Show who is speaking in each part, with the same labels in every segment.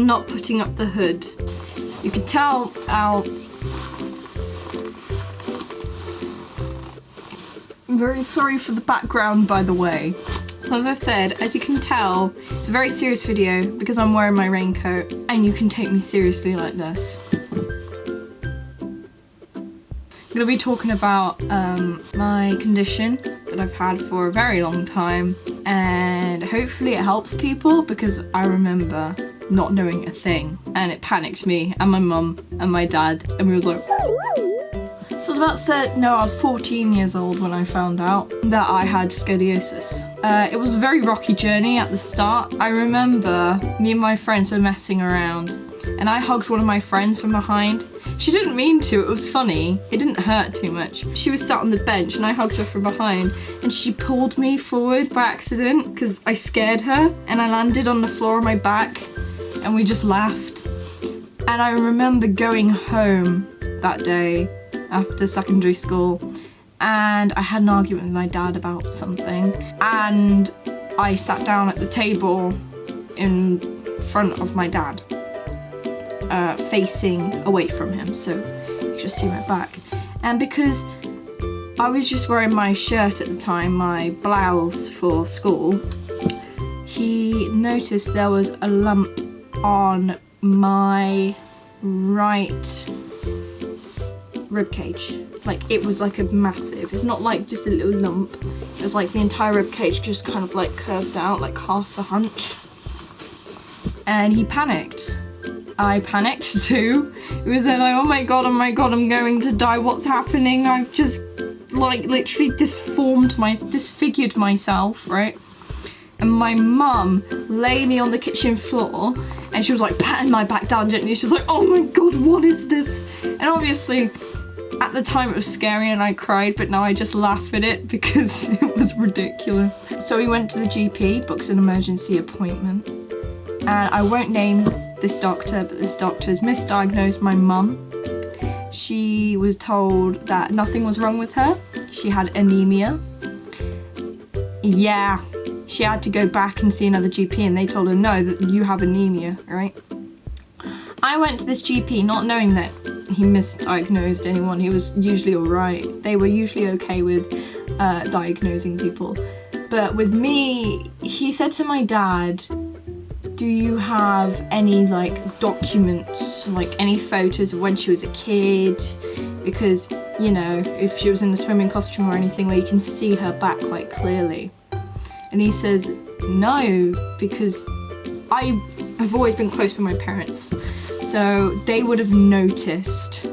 Speaker 1: I'm not putting up the hood. You can tell I'm very sorry for the background, by the way. So as I said, as you can tell, it's a very serious video because I'm wearing my raincoat and you can take me seriously like this. I'm going to be talking about my condition that I've had for a very long time, and hopefully it helps people because I remember not knowing a thing and it panicked me and my mum and my dad, and we was like, so I was I was 14 years old when I found out that I had scoliosis. It was a very rocky journey at the start. I remember me and my friends were messing around and I hugged one of my friends from behind. She didn't mean to, it was funny. It didn't hurt too much. She was sat on the bench and I hugged her from behind and she pulled me forward by accident because I scared her, and I landed on the floor on my back and we just laughed. And I remember going home that day after secondary school and I had an argument with my dad about something, and I sat down at the table in front of my dad, facing away from him so you could just see my back. And because I was just wearing my shirt at the time, my blouse for school, he noticed there was a lump on my right rib cage. Like, it was like a massive, it's not like just a little lump, it was like the entire rib cage just kind of like curved out, like half a hunch. And he panicked. I panicked too. It was then like, oh my god, I'm going to die, what's happening? I've just like literally disfigured myself, right? And my mum lay me on the kitchen floor and she was like patting my back down gently. She was like, oh my god, what is this? And obviously at the time it was scary and I cried, but now I just laugh at it because it was ridiculous. So we went to the GP, booked an emergency appointment, and I won't name this doctor, but this doctor's misdiagnosed my mum. She was told that nothing was wrong with her. She had anemia. Yeah, she had to go back and see another GP and they told her, no, that you have anemia, right? I went to this GP not knowing that he misdiagnosed anyone. He was usually all right. They were usually okay with diagnosing people. But with me, he said to my dad, do you have any like documents, like any photos of when she was a kid? Because, you know, if she was in a swimming costume or anything where you can see her back quite clearly. And he says, no, because I have always been close with my parents. So they would have noticed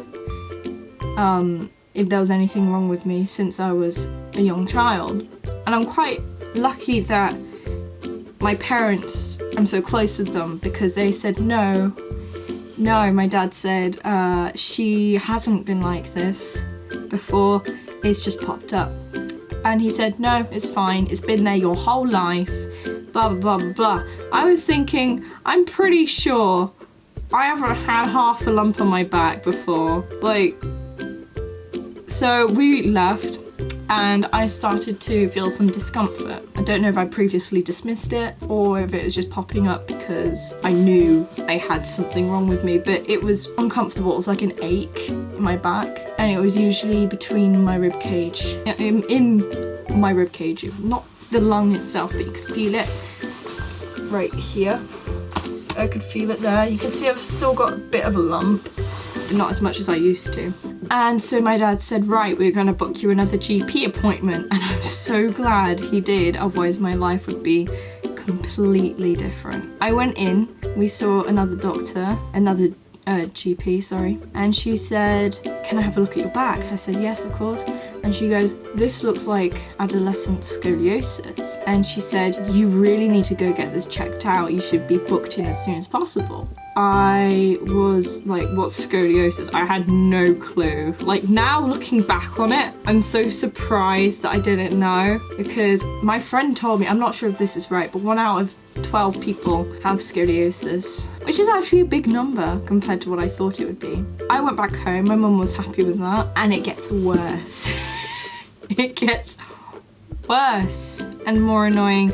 Speaker 1: if there was anything wrong with me since I was a young child. And I'm quite lucky that my parents, I'm so close with them, because they said no, my dad said, she hasn't been like this before, it's just popped up. And he said, no, it's fine, it's been there your whole life, blah, blah, blah, blah. I was thinking, I'm pretty sure I haven't had half a lump on my back before. Like, so we left and I started to feel some discomfort. I don't know if I previously dismissed it or if it was just popping up because I knew I had something wrong with me, but it was uncomfortable. It was like an ache in my back, and it was usually between my rib cage, in my rib cage, not the lung itself, but you could feel it right here. I could feel it there. You can see I've still got a bit of a lump, but not as much as I used to. And so my dad said, right, we're gonna book you another GP appointment. And I'm so glad he did, otherwise my life would be completely different. I went in, we saw another doctor, another GP, sorry. And she said, can I have a look at your back? I said, yes, of course. And she goes, this looks like adolescent scoliosis. And she said, you really need to go get this checked out. You should be booked in as soon as possible. I was like, what's scoliosis? I had no clue. Like, now looking back on it, I'm so surprised that I didn't know, because my friend told me, I'm not sure if this is right, but 1 out of 12 people have scoliosis, which is actually a big number compared to what I thought it would be. I went back home, my mum was happy with that, and it gets worse. It gets worse and more annoying,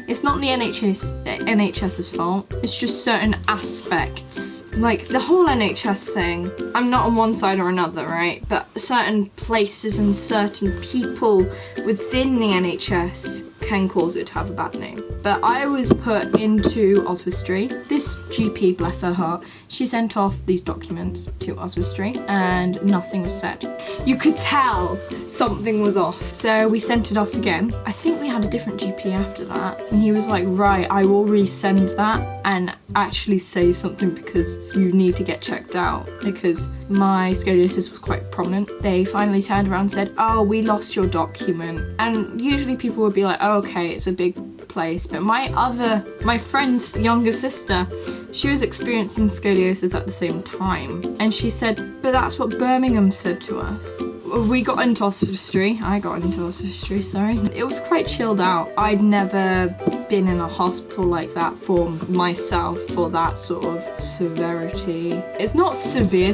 Speaker 1: it's not the NHS's fault. It's just certain aspects. Like the whole NHS thing, I'm not on one side or another, right? But certain places and certain people within the NHS can cause it to have a bad name. But I was put into Oswestry. This GP, bless her heart, she sent off these documents to Oswestry and nothing was said. You could tell something was off. So we sent it off again. I think we had a different GP after that. And he was like, right, I will resend that and actually say something because you need to get checked out because my scoliosis was quite prominent. They finally turned around and said, oh, we lost your document. And usually people would be like, oh, okay, it's a big place. But my friend's younger sister, she was experiencing scoliosis at the same time. And she said, but that's what Birmingham said to us. We got into Oswestry. I got into Oswestry, sorry. It was quite chilled out. I'd never been in a hospital like that for myself for that sort of severity. It's not severe,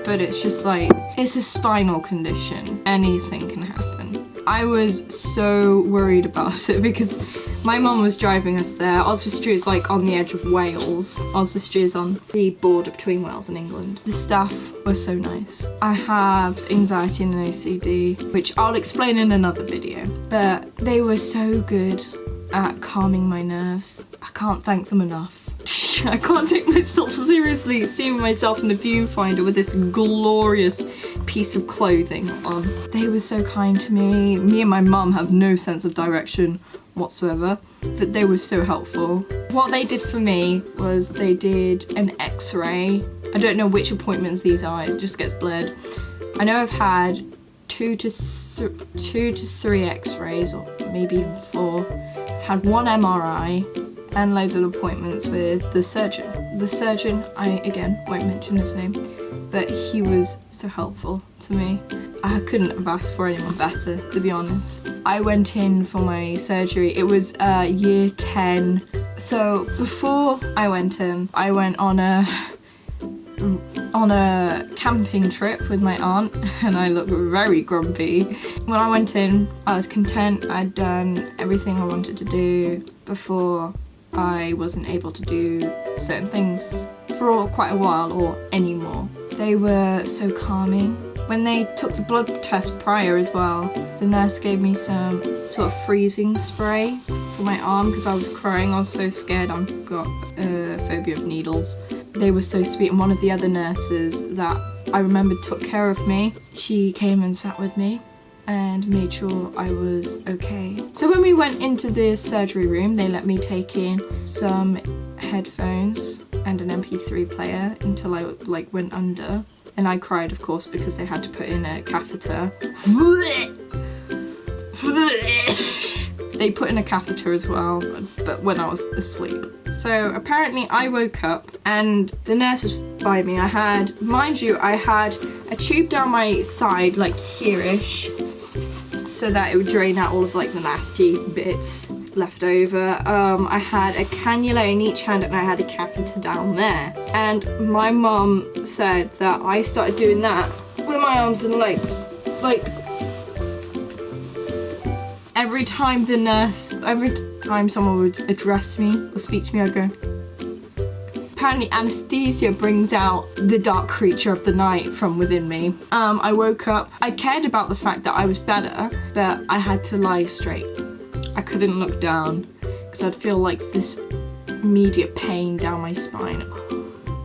Speaker 1: but it's just like, it's a spinal condition. Anything can happen. I was so worried about it because my mum was driving us there. Oswestry is like on the edge of Wales. Oswestry is on the border between Wales and England. The staff were so nice. I have anxiety and OCD, which I'll explain in another video, but they were so good at calming my nerves. I can't thank them enough. I can't take myself seriously seeing myself in the viewfinder with this glorious piece of clothing on. They were so kind to me. Me and my mum have no sense of direction whatsoever, but they were so helpful. What they did for me was they did an x-ray. I don't know which appointments these are, it just gets blurred. I know I've had two to three x-rays, or maybe even 4. I've had 1 MRI and loads of appointments with the surgeon. The surgeon, I again won't mention his name, but he was so helpful to me. I couldn't have asked for anyone better, to be honest. I went in for my surgery. It was year 10. So before I went in, I went on a camping trip with my aunt and I looked very grumpy. When I went in, I was content. I'd done everything I wanted to do before I wasn't able to do certain things for quite a while or anymore. They were so calming. When they took the blood test prior as well, the nurse gave me some sort of freezing spray for my arm because I was crying. I was so scared. I've got a phobia of needles. They were so sweet, and one of the other nurses that I remember took care of me, she came and sat with me and made sure I was okay. So when we went into the surgery room, they let me take in some headphones and an MP3 player until I went under. And I cried, of course, because they had to put in a catheter. They put in a catheter as well, but when I was asleep. So apparently I woke up and the nurse was by me. I had, mind you, I had a tube down my side, like here-ish, so that it would drain out all of like the nasty bits left over. I had a cannula in each hand and I had a catheter down there. And my mum said that I started doing that with my arms and legs. Like, every time someone would address me or speak to me, I'd go. Apparently anesthesia brings out the dark creature of the night from within me. I woke up. I cared about the fact that I was better, but I had to lie straight. I couldn't look down because I'd feel like this immediate pain down my spine.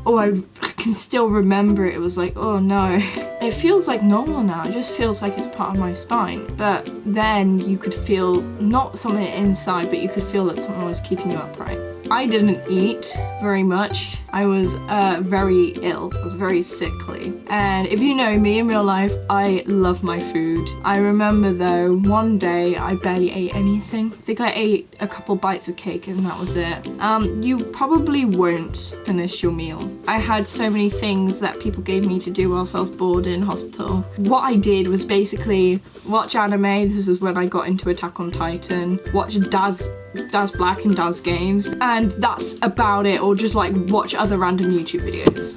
Speaker 1: Oh, I can still remember it. It was like, oh no. It feels like normal now. It just feels like it's part of my spine. But then you could feel not something inside, but you could feel that someone was keeping you upright. I didn't eat very much. I was very ill. I was very sickly. And if you know me in real life, I love my food. I remember though, one day I barely ate anything. I think I ate a couple bites of cake and that was it. You probably won't finish your meal. I had so many things that people gave me to do whilst I was bored in hospital. What I did was basically watch anime. This is when I got into Attack on Titan. Watch does black and does games, and that's about it, or just like watch other random YouTube videos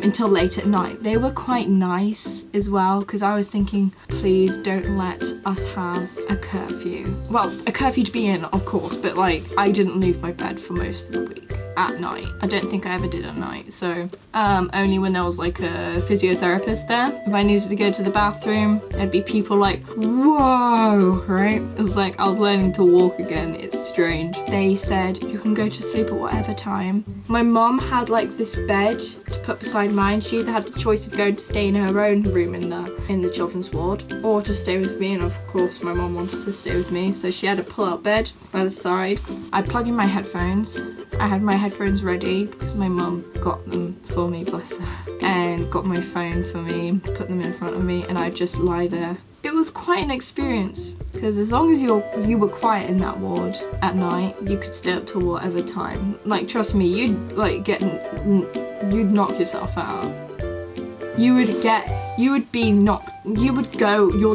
Speaker 1: until late at night. They were quite nice as well, because I was thinking, please don't let us have a curfew. Well, a curfew to be in, of course, but like I didn't leave my bed for most of the week at night. I don't think I ever did at night, so only when there was like a physiotherapist there. If I needed to go to the bathroom, there'd be people like, whoa, right? It was like I was learning to walk again. It's strange. They said you can go to sleep at whatever time. My mom had like this bed to put beside mine. She either had the choice of going to stay in her own room in the children's ward, or to stay with me, and of course my mom wanted to stay with me, so she had a pull-out bed by the side. I'd plug in my headphones. I had my headphones ready because my mum got them for me, bless her, and got my phone for me, put them in front of me, and I'd just lie there. It was quite an experience, because as long as you were quiet in that ward at night, you could stay up till whatever time. Like, trust me, you'd knock yourself out. Your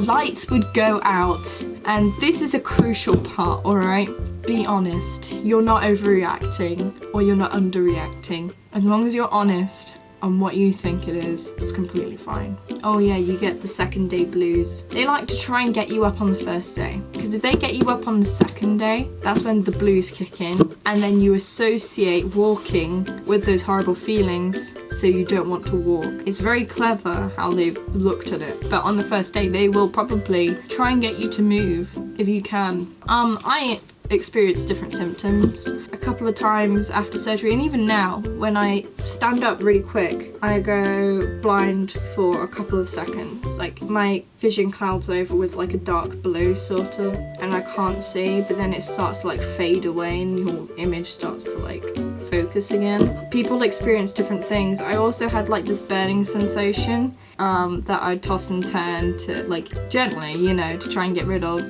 Speaker 1: lights would go out. And this is a crucial part, alright? Be honest. You're not overreacting, or you're not underreacting. As long as you're honest on what you think it is, it's completely fine. Oh yeah, you get the second day blues. They like to try and get you up on the first day, because if they get you up on the second day, that's when the blues kick in, and then you associate walking with those horrible feelings, so you don't want to walk. It's very clever how they've looked at it, but on the first day they will probably try and get you to move if you can. I experienced different symptoms a couple of times after surgery, and even now when I stand up really quick, I go blind for a couple of seconds. Like, my vision clouds over with like a dark blue sort of, and I can't see, but then it starts to like fade away and your image starts to like focus again. People experience different things. I also had like this burning sensation that I'd toss and turn to, like, gently, you know, to try and get rid of.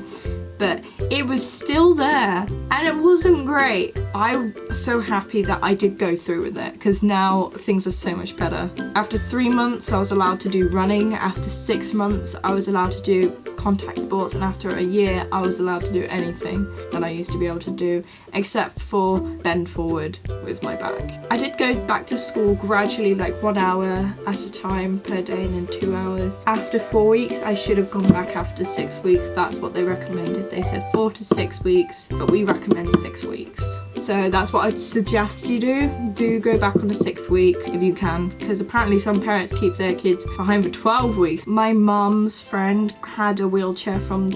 Speaker 1: But it was still there, and it wasn't great. I'm so happy that I did go through with it, because now things are so much better. After 3 months, I was allowed to do running. After 6 months, I was allowed to do contact sports, and after a year, I was allowed to do anything that I used to be able to do, except for bend forward with my back. I did go back to school gradually, like 1 hour at a time per day, and then 2 hours. After 4 weeks, I should have gone back after 6 weeks. That's what they recommended. They said 4 to 6 weeks, but we recommend 6 weeks. So that's what I'd suggest you do. Do go back on the 6th week if you can, because apparently some parents keep their kids behind for 12 weeks. My mum's friend had a wheelchair from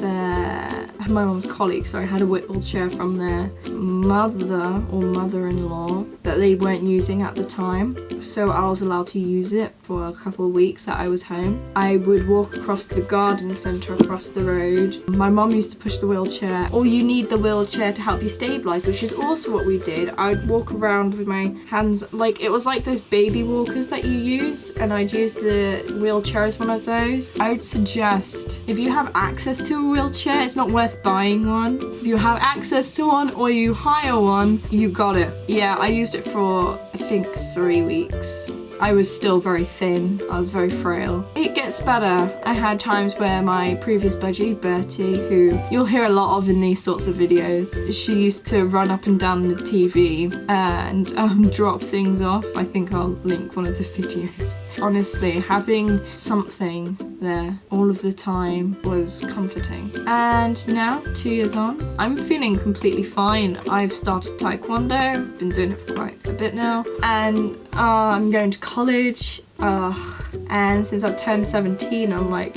Speaker 1: my mum's colleague, sorry, had a wheelchair from their mother or mother-in-law that they weren't using at the time. So I was allowed to use it for a couple of weeks that I was home. I would walk across the garden centre across the road. My mum used to push the wheelchair, or you need the wheelchair to help you stabilise, which is also what we did. I'd walk around with my hands, like, it was like those baby walkers that you use, and I'd use the wheelchair as one of those. I would suggest, if you have access to a wheelchair, it's not worth buying one. If you have access to one or you hire one, you got it. Yeah, I used it for, I think, 3 weeks. I was still very thin. I was very frail. It gets better. I had times where my previous budgie, Bertie, who you'll hear a lot of in these sorts of videos, she used to run up and down the TV and drop things off. I think I'll link one of the videos. Honestly, having something there all of the time was comforting. And now, 2 years on, I'm feeling completely fine. I've started Taekwondo, been doing it for quite a bit now, and I'm going to college, and since I've turned 17, I'm like,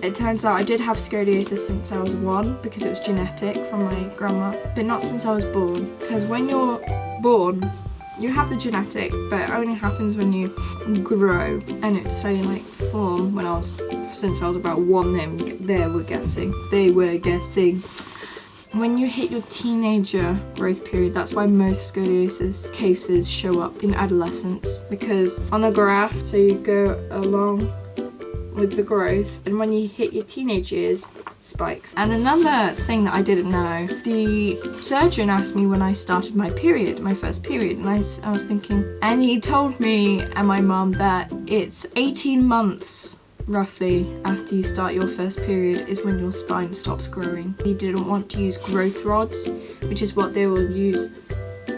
Speaker 1: it turns out I did have scoliosis since I was 1 because it was genetic from my grandma, but not since I was born, because when you're born, you have the genetic, but it only happens when you grow, and it's so like form since I was about 1, they were guessing. When you hit your teenager growth period, that's why most scoliosis cases show up in adolescence, because on a graph, so you go along with the growth, and when you hit your teenage years, spikes. And another thing that I didn't know, the surgeon asked me when I started my period, my first period, and I was thinking, and he told me and my mum that it's 18 months roughly after you start your first period is when your spine stops growing. He didn't want to use growth rods, which is what they will use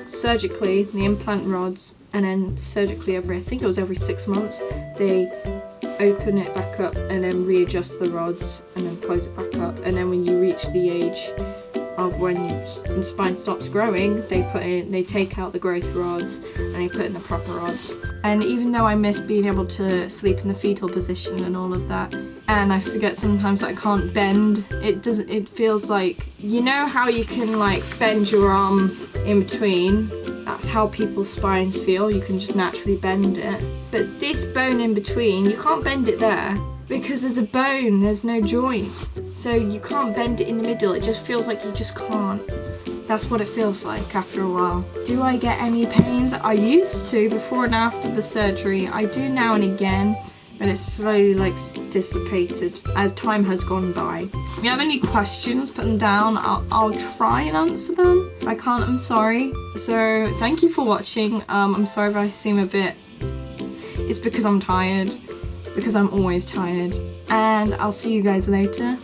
Speaker 1: surgically, the implant rods, and then surgically I think it was every 6 months, they open it back up and then readjust the rods and then close it back up, and then when you reach the age of when your spine stops growing, they take out the growth rods and they put in the proper rods. And even though I miss being able to sleep in the fetal position and all of that, and I forget sometimes that I can't bend, it feels like, you know how you can like bend your arm in between? That's how people's spines feel, you can just naturally bend it. But this bone in between, you can't bend it there because there's a bone, there's no joint. So you can't bend it in the middle, it just feels like you just can't. That's what it feels like after a while. Do I get any pains? I used to before and after the surgery. I do now and again, but it's slowly like dissipated as time has gone by. If you have any questions, put them down. I'll try and answer them. If I can't, I'm sorry. So thank you for watching. I'm sorry if I seem a bit, it's because I'm tired, because I'm always tired. And I'll see you guys later.